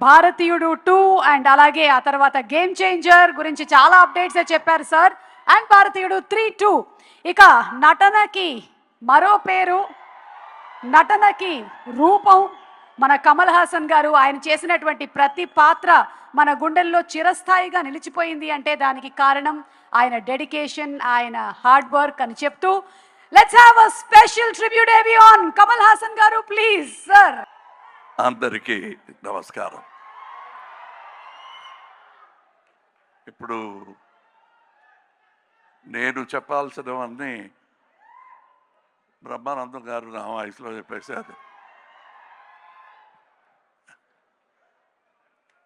భారతీయుడు 2 అండ్ అలాగే ఆ తర్వాత గేమ్ చేంజర్ గురించి చాలా అప్డేట్స్ చెప్పారు సార్. అండ్ భారతీయుడు 3-2. ఇక నటనకి మరో పేరు, నటనకి రూపం మన కమల్ హాసన్ గారు. ఆయన చేసినటువంటి ప్రతి పాత్ర మన గుండెల్లో చిరస్థాయిగా నిలిచిపోయింది అంటే దానికి కారణం ఆయన డెడికేషన్, ఆయన హార్డ్ వర్క్ అని చెప్తూ let's have a special tribute debut on Kamal Haasan గారు ప్లీజ్ సార్. అందరికీ నమస్కారం. ఇప్పుడు నేను చెప్పాల్సినవన్నీ బ్రహ్మానందం గారు నా వాయిస్లో చెప్పేశారు.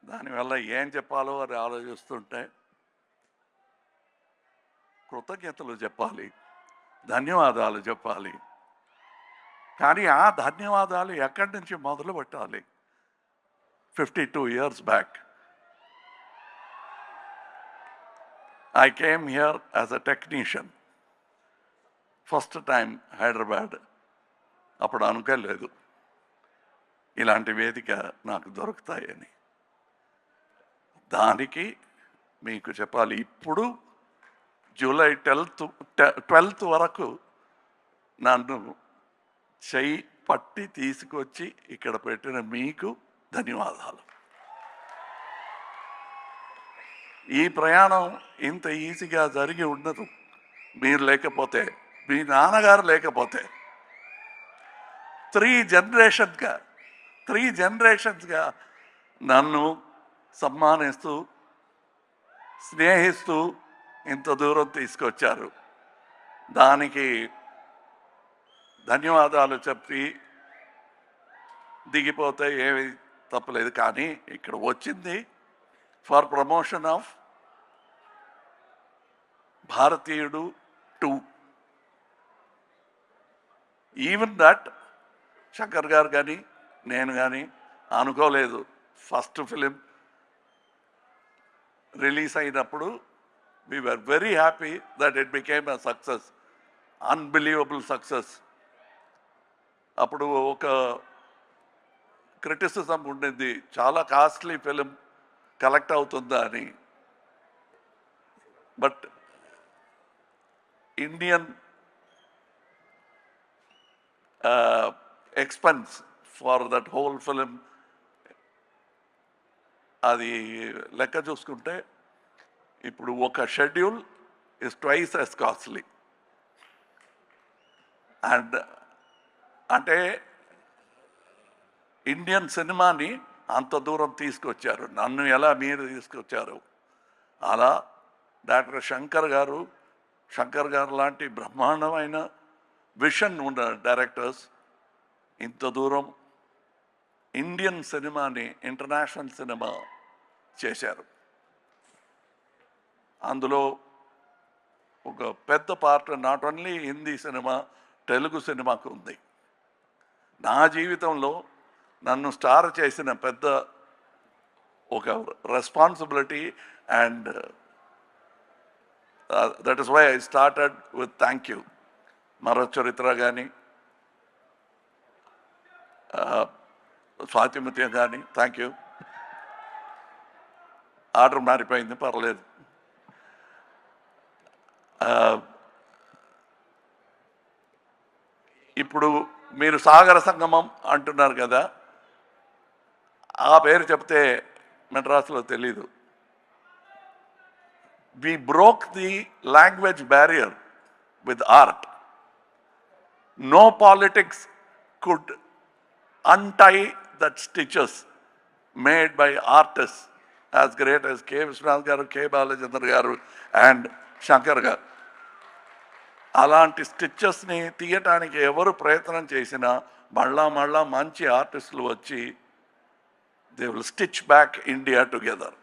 దానివల్ల ఏం చెప్పాలో అని ఆలోచిస్తుంటే కృతజ్ఞతలు చెప్పాలి, ధన్యవాదాలు చెప్పాలి. కానీ ఆ ధన్యవాదాలు ఎక్కడి నుంచి మొదలు పెట్టాలి? 52 years back I came here as a technician. First time Hyderabad. అప్పుడు అనుకోలేదు ఇలాంటి వేదిక నాకు దొరుకుతాయని. దానికి మీకు చెప్పాలి, ఇప్పుడు జూలై 12th వరకు నన్ను చెయ్యి పట్టి తీసుకొచ్చి ఇక్కడ పెట్టిన మీకు ధన్యవాదాలు. ఈ ప్రయాణం ఇంత ఈజీగా జరిగి ఉండదు మీరు లేకపోతే, మీ నాన్నగారు లేకపోతే. 3 జనరేషన్స్గా నన్ను సమ్మానిస్తూ స్నేహిస్తూ ఇంత దూరం తీసుకొచ్చారు. దానికి ధన్యవాదాలు చెప్పి దిగిపోతే ఏమి తప్పలేదు. కానీ ఇక్కడ వచ్చింది ఫర్ ప్రమోషన్ ఆఫ్ భారతీయుడు 2. ఈవెన్ దట్ శంకర్ గారు కానీ నేను కానీ అనుకోలేదు. ఫస్ట్ ఫిలిం రిలీజ్ అయినప్పుడు we were very happy that it became a success, unbelievable success. అప్పుడు ఒక క్రిటిసిజం ఉండేది, చాలా కాస్ట్లీ ఫిలిం కలెక్ట్ అవుతుందా అని. But Indian expense for that whole film అది లెక్క చూసుకుంటే ఇప్పుడు ఒక schedule is twice as costly. And అంటే ఇండియన్ సినిమాని అంత దూరం తీసుకొచ్చారు. నన్ను ఎలా మీరు తీసుకొచ్చారు అలా డాక్టర్ శంకర్ గారు లాంటి బ్రహ్మాండమైన విషన్ ఉన్న డైరెక్టర్స్ ఇంత దూరం ఇండియన్ సినిమాని ఇంటర్నేషనల్ సినిమా చేశారు. అందులో ఒక పెద్ద part not only Hindi cinema, Telugu సినిమాకు ఉంది. నా జీవితంలో నన్ను స్టార్ చేసిన పెద్ద ఒక responsibility. And that is why I started with thank you. మరో చరిత్ర కానీ స్వాతిముత్యం కానీ థ్యాంక్ యూ. ఆర్డర్ మారిపోయింది, పర్లేదు. ఇప్పుడు మీరు సాగర సంగమం అంటున్నారు కదా, ఆ పేరు చెప్తే మెడ్రాస్లో తెలీదు. we broke the language barrier with art. No politics could untie that stitches made by artists as great as K. Viswanath garu, K. Balachandra garu and Shankar garu. అలాంటి స్టిచెస్ని తీయటానికి ఎవరు ప్రయత్నం చేసినా మళ్ళా మంచి ఆర్టిస్టులు వచ్చి they will stitch back India together.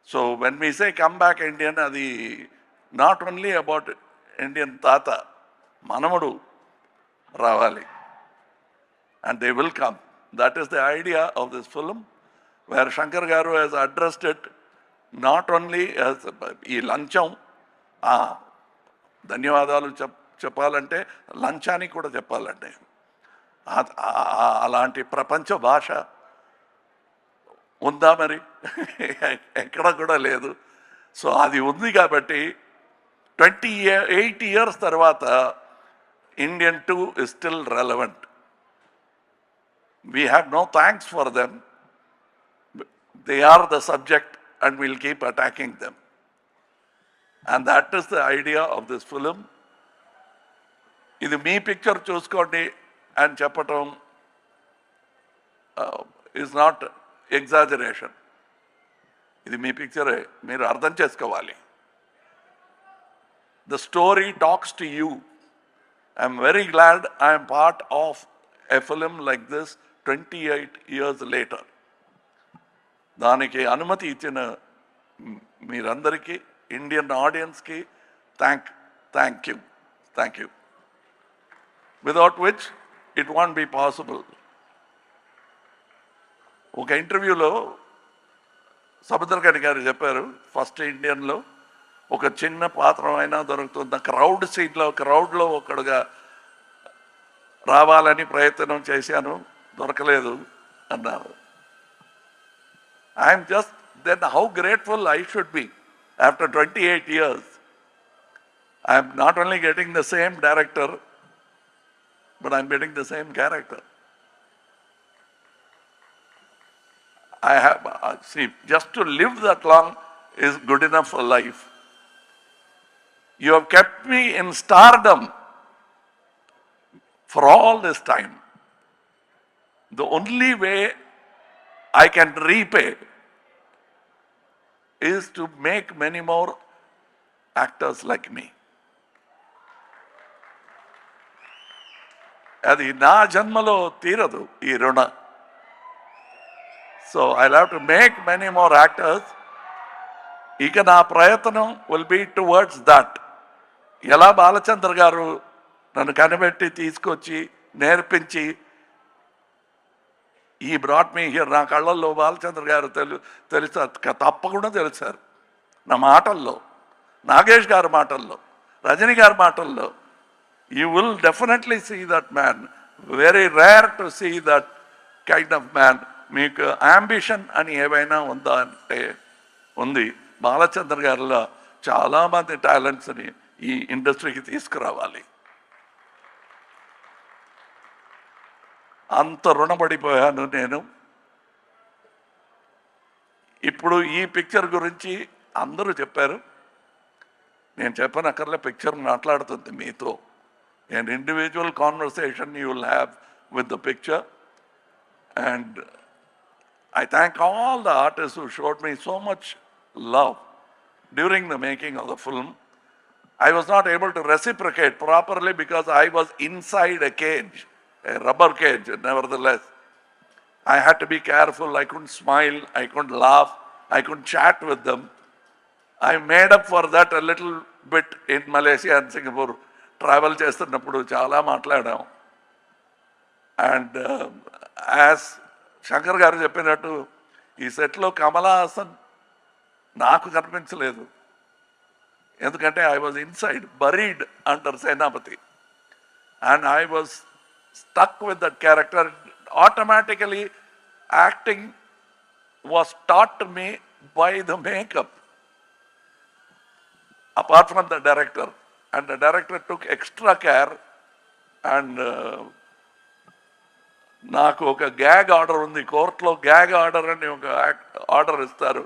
So when we say come back Indian, అది నాట్ ఓన్లీ అబౌట్ ఇండియన్ తాత, మనముడు రావాలి. And they will come. That is the idea of this film, where Shankar garu has addressed it not only ఈ లంచం. ధన్యవాదాలు చెప్పాలంటే లంచానికి కూడా చెప్పాలండి. అలాంటి ప్రపంచ భాష ఉందా మరి? ఎక్కడ కూడా లేదు. సో అది ఉంది కాబట్టి 28 years తర్వాత Indian 2 is still relevant. We have no thanks for them. They are the subject and we'll keep attacking them. And that is the idea of this film. ఇది మీ పిక్చర్ చూసుకోండి అని చెప్పటం ఈజ్ నాట్ ఎగ్జాజరేషన్. ఇది మీ పిక్చరే, మీరు అర్థం చేసుకోవాలి. The story talks to you. I'm very glad I am part of a film like this 28 years later. దానికి అనుమతి ఇచ్చిన మీరందరికీ, ఇండియన్ ఆడియన్స్కి thank you. Without which it won't be possible. ఒక ఇంటర్వ్యూలో సముద్రకని గారు చెప్పారు, ఫస్ట్ ఇండియన్లో ఒక చిన్న పాత్ర అయినా దొరుకుతుంది, క్రౌడ్లో ఒకడుగా రావాలని ప్రయత్నం చేశాను, దొరకలేదు అన్నారు. I'm just then how grateful I should be after 28 years. I'm not only getting the same director, but I'm getting the same character. I have, see, just to live that long is good enough for life. You have kept me in stardom for all this time. The only way I can repay is to make many more actors like me. అది నా జన్మలో తీరదు ఈ రుణ. So I have to make many more actors. ఇక నా ప్రయత్నం will be towards that. ఎలా బాలచంద్ర గారు నన్ను కనిపెట్టి తీసుకొచ్చి నేర్పించి ఈ బ్రాట్ మీ హియర్, నా కళ్ళల్లో బాలచంద్ర గారు తెలుస్తారు, తప్పకుండా తెలుసారు. నా మాటల్లో, నాగేష్ గారి మాటల్లో, రజనీ గారి మాటల్లో, you will definitely see that man. Very rare to see that kind of man. మీకు అంబిషన్ అని ఏవైనా ఉందా అంటే ఉంది. బాలచంద్ర గారిలో చాలామంది టాలెంట్స్ని ఈ ఇండస్ట్రీకి తీసుకురావాలి. అంత రుణపడిపోయాను నేను. ఇప్పుడు ఈ పిక్చర్ గురించి అందరూ చెప్పారు, నేను చెప్పనక్కర్లే, పిక్చర్ మాట్లాడుతుంది మీతో. An individual conversation you will have with the picture, and I thank all the artists who showed me so much love during the making of the film. I was not able to reciprocate properly because I was inside a cage, a rubber cage. Nevertheless, I had to be careful. I couldn't smile, I couldn't laugh, I couldn't chat with them. I made up for that a little bit in Malaysia and Singapore. Travel చేస్తున్నప్పుడు చాలా మాట్లాడాం. And as Shankar గారు చెప్పినట్టు ఈ సెట్లో కమలా హాసన్ నాకు కనిపించలేదు, ఎందుకంటే I was inside, buried under Senapathi, and I was stuck with that character. Automatically acting was taught to me by the makeup, apart from the director. And the director took extra care. And నాకు ఒక gag order ఉంది, కోర్టులో gag order అని ఒక order ఇస్తారు.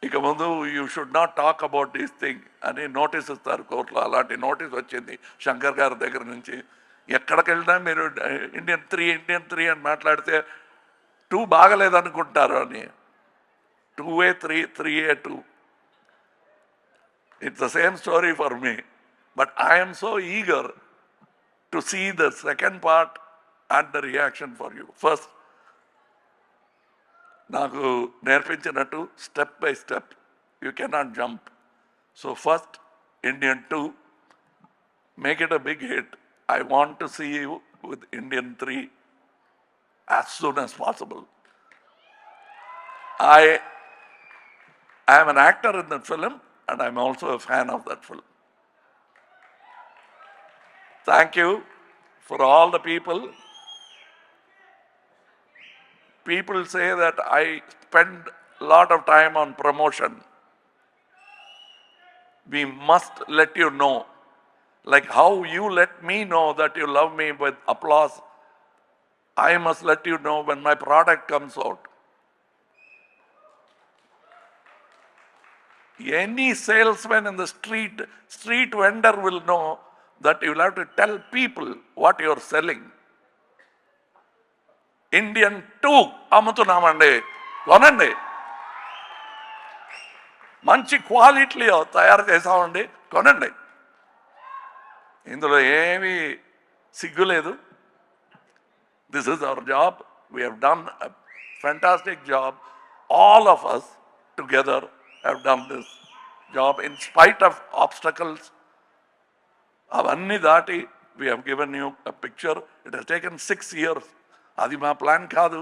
ఇక ముందు you should not talk about this thing అని నోటీస్ ఇస్తారు కోర్టులో. అలాంటి నోటీస్ వచ్చింది శంకర్ గారి దగ్గర నుంచి. ఎక్కడికి వెళ్ళినా మీరు ఇండియన్ త్రీ అని మాట్లాడితే 2 బాగలేదనుకుంటారు అని. 2A 3, 3A 2. It's the same story for me. But I am so eager to see the second part and the reaction for you. First, నాకు నేర్పించినట్టు step by step, you cannot jump. So first, Indian 2, make it a big hit. I want to see you with Indian 3 as soon as possible. I am an actor in that film, and I'm also a fan of that film. Thank you for all the people people say that I spend a lot of time on promotion. We must let you know, like how you let me know that you love me with applause, I must let you know when my product comes out. Any salesman in the street vendor will know that you'll have to tell people what you're selling. Indian 2 అమ్ముతున్నామండి, కొనండి. మంచి క్వాలిటీలో తయారు చేసామండి, కొనండి. ఇందులో ఏమీ సిగ్గు లేదు. This is our job. We have done a fantastic job. All of us together have done this job in spite of obstacles. అవన్నీ దాటి we have given you a picture. It has taken 6 years. అది మా plan కాదు.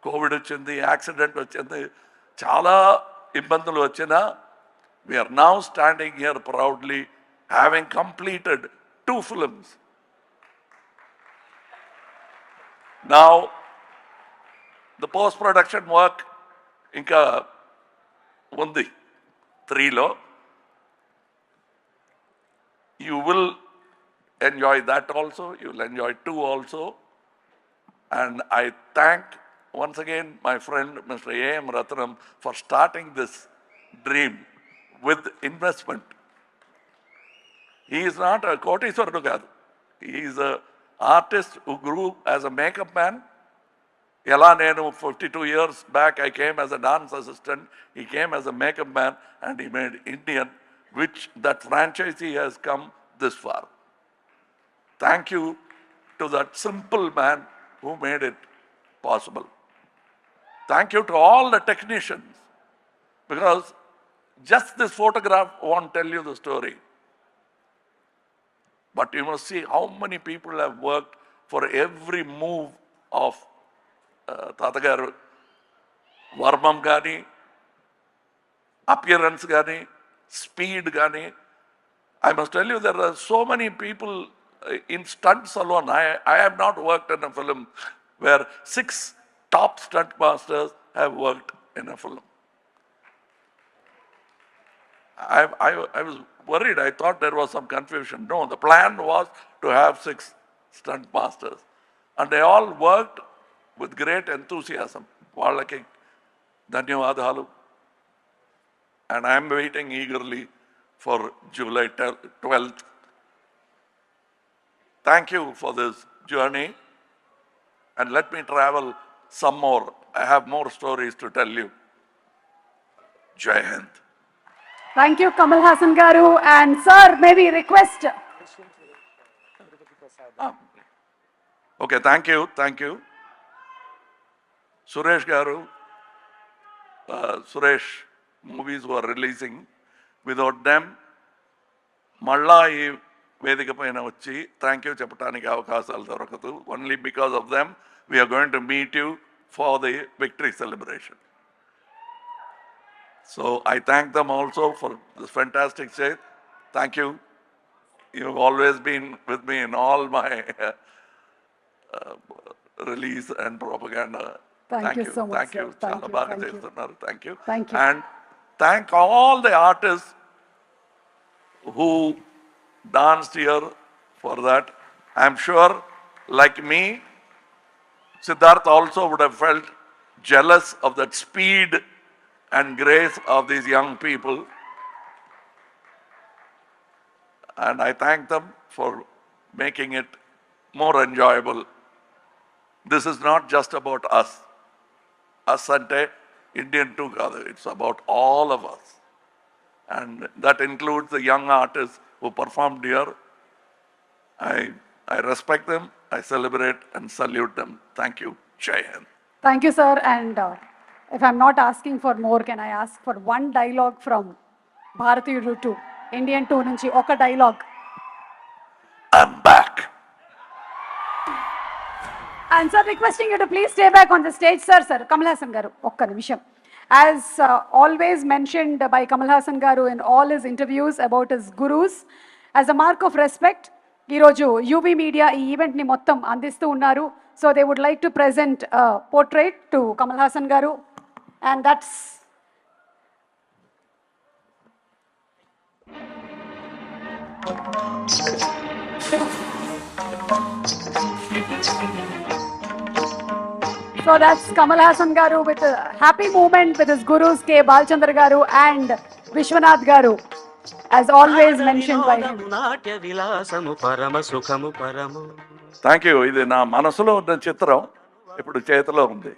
Covid వచ్చింది, accident వచ్చింది, చాలా ఇబ్బందులు వచ్చినా we are now standing here proudly having completed 2 films. Now the post production work ఇంకా ఉంది 3లో. You will enjoy that also. You will enjoy 2 also. And I thank once again my friend Mr. A.M. Ratnam for starting this dream with investment. He is not a కోటీశ్వరుడు కాదు. He is an artist who grew as a makeup man. ఎలా నేను 52 years back I came as a dance assistant, he came as a makeup man and he made Indian, which that franchisee has come this far. Thank you to that simple man who made it possible. Thank you to all the technicians, because just this photograph won't tell you the story. But you must see how many people have worked for every move of Tatagaru, Varmam Gani, appearance Gani, speed Gani. I must tell you, there are so many people in stunts alone. I have not worked in a film where 6 top stunt masters have worked in a film. I was worried. I thought there was some confusion. No, the plan was to have 6 stunt masters. And they all worked with great enthusiasm. Vallaki ధన్యవాదాలు. And I am waiting eagerly for July 12th. Thank you for this journey. And let me travel some more. I have more stories to tell you. Jai Hind. Thank you, Kamal Hassan garu. And sir, maybe request. Okay, thank you. Suresh garu, Suresh movies were releasing. Without them, మళ్ళా ఈ వేదిక పైన వచ్చి thank you చెప్పడానికి అవకాశాలు దొరకదు. Only because of them we are going to meet you for the victory celebration. So I thank them also for this fantastic stage. Thank you. You've always been with me in all my release and propaganda. Thank you so much, Thank you. sir. Thank చాలా you, బాగా thank you. చేస్తున్నారు. Thank you. Thank you. And thank all the artists who danced here for that. I'm sure, like me, Siddharth also would have felt jealous of that speed and grace of these young people. And I thank them for making it more enjoyable. This is not just about us. Us ante Indian too kaadu. It's about all of us. And that includes the young artists who performed here. I respect them, I celebrate and salute them. Thank you. Jai Hind. Thank you, sir. And if I'm not asking for more, can I ask for one dialogue from Bharatiyudu 2, Indian 2 నుంచి ఒక dialogue? I'm back. And sir, requesting you to please stay back on the stage, sir. Kamal Hassan garu, ఒక్క నిమిషం. As always mentioned by Kamal Hassan garu in all his interviews about his gurus, as a mark of respect, ఈరోజు UB media ఈ ఈవెంట్ని మొత్తం అందిస్తూ ఉన్నారు. So they would like to present a portrait to Kamal Hassan Garu, and that's so that's Kamal Hassan Garu with a happy moment with his gurus K. Balchandra Garu and Vishwanath Garu, as always mentioned by him. నాట్య విలాసము పరమ సుఖము పరము thank you. ఇది నా మనసులో ఉన్న చిత్రం ఇప్పుడు చేతిలో ఉంది.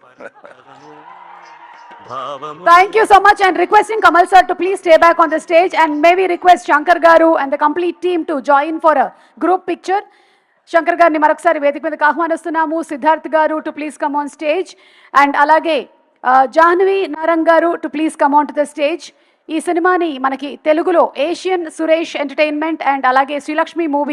భావము Thank you so much, and requesting Kamal sir to please stay back on the stage, and maybe request Shankar Garu and the complete team to join for a group picture. Shankar గారిని మరొకసారి వేదిక మీదకి ఆహ్వానిస్తున్నాము. సిద్ధార్థ్ గారు to please come on stage, and అలాగే జాహ్నవి నారంగ్ గారు to please come on to the stage. ఈ సినిమాని మనకి తెలుగులో ఏషియన్ సురేష్ ఎంటర్టైన్మెంట్ అండ్ అలాగే శ్రీలక్ష్మి మూవీ